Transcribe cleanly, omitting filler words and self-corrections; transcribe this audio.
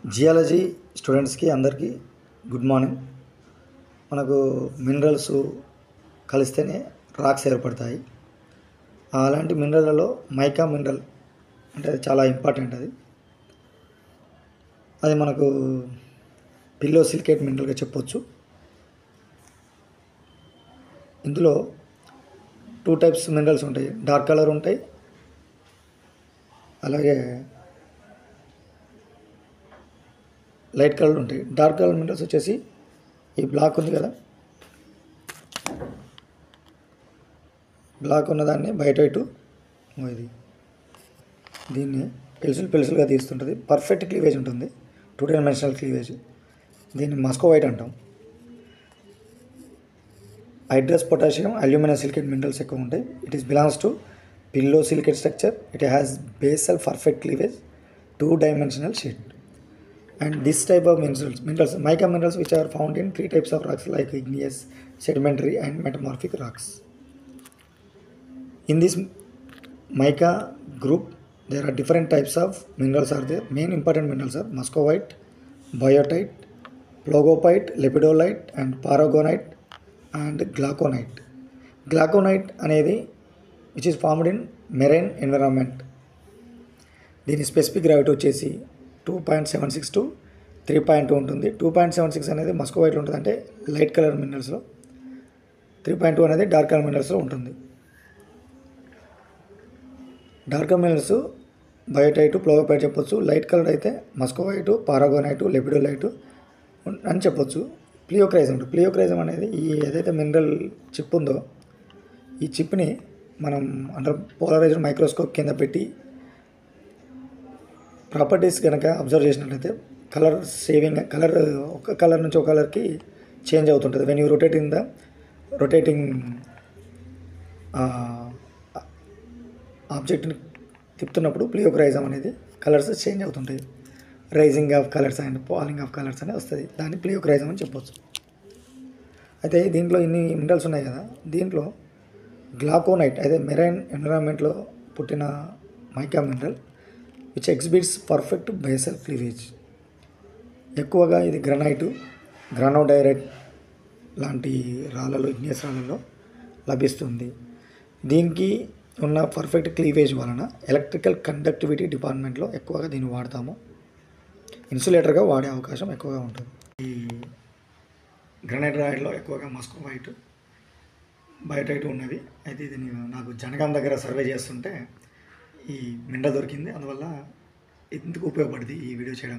Geology స్టూడెంట్స్కి అందరికీ good morning. మనకు మినరల్స్ కలిస్తేనే రాక్స్ ఏర్పడతాయి. అలాంటి మినరల్లలో మైకా మినరల్ అంటే అది చాలా ఇంపార్టెంట్. అది మనకు పిల్లో సిలికేట్ మినరల్గా చెప్పొచ్చు. ఇందులో 2 టైప్స్ మినరల్స్ ఉంటాయి. డార్క్ కలర్ ఉంటాయి, అలాగే లైట్ కలర్ ఉంటాయి. డార్క్ కలర్ మినరల్స్ వచ్చేసి ఈ బ్లాక్ ఉంది కదా, బ్లాక్ ఉన్నదాన్ని బయట ఇది దీన్ని పెన్సిల్గా తీస్తుంటుంది. పర్ఫెక్ట్ క్లీవేజ్ ఉంటుంది, 2 డైమెన్షనల్ క్లీవేజ్. దీన్ని మస్కోవైట్ అంటాం. హైడ్రస్ పొటాషియం అల్యూమినియం సిలికేట్ మినరల్స్ ఎక్కువ ఉంటాయి. It is belongs to pillow silicate structure. It has basal perfect cleavage, 2 dimensional sheet. And this type of minerals, mica minerals, which are found in 3 types of rocks like igneous, sedimentary and metamorphic rocks. In this mica group, there are different types of minerals are there. Main important minerals are muscovite, biotite, plogopite, lepidolite and paragonite and glauconite. Glauconite అనేది which is formed in marine environment. దీని specific gravity వచ్చేసి 2.76 to 3.2 ఉంటుంది. 2.76 అనేది మస్కోవైట్లో ఉంటుంది, అంటే light colour మినరల్స్లో. 3.2 అనేది dark colour మినరల్స్లో ఉంటుంది. Dark colour minerals బయోటైటు, ప్లోగోపైట్ చెప్పొచ్చు. లైట్ కలర్ అయితే మస్కోవైటు, పారాగోనైటు, లెపిడోలైటు అని చెప్పొచ్చు. ప్లియోక్రైజం ఉంటుంది. ప్లియోక్రైజం అనేది ఈ ఏదైతే మినరల్ చిప్ ఉందో, ఈ చిప్ని మనం అండర్ పోలరైజ్డ్ మైక్రోస్కోప్ కింద పెట్టి ప్రాపర్టీస్ కనుక అబ్జర్వ్ చేసినట్లయితే కలర్ ఒక కలర్ నుంచి ఒక కలర్కి చేంజ్ అవుతుంటుంది. వెన్ యూ రొటేటింగ్ ఆబ్జెక్ట్ని తిప్పుతున్నప్పుడు ప్లియోక్రైజం అనేది కలర్స్ చేంజ్ అవుతుంటాయి. Rising of colours and falling of colours అనేది వస్తుంది. దాన్ని ప్లియోక్రైజం అని చెప్పొచ్చు. అయితే దీంట్లో ఇన్ని మినరల్స్ ఉన్నాయి కదా, దీంట్లో గ్లాకోనైట్ అయితే మెరైన్ ఎన్విరాన్మెంట్లో పుట్టిన mica mineral which exhibits perfect basal cleavage. ఎక్కువగా ఇది గ్రానోడైరైట్ లాంటి రాళ్ళలో, ఇగ్నియస్ రాళ్ళలో లభిస్తుంది. దీనికి ఉన్న పర్ఫెక్ట్ క్లీవేజ్ వలన ఎలక్ట్రికల్ కండక్టివిటీ డిపార్ట్మెంట్లో ఎక్కువగా దీన్ని వాడతాము. ఇన్సులేటర్గా వాడే అవకాశం ఎక్కువగా ఉంటుంది. ఈ గ్రానైట్ రాయిడ్లో ఎక్కువగా మస్కోవైట్, బయోటైట్ ఉన్నవి. అయితే ఇది నాకు జనగాం దగ్గర సర్వే చేస్తుంటే ఈ మినరల్ దొరికింది. అందువల్ల ఎందుకు ఉపయోగపడింది ఈ వీడియో చేయడం.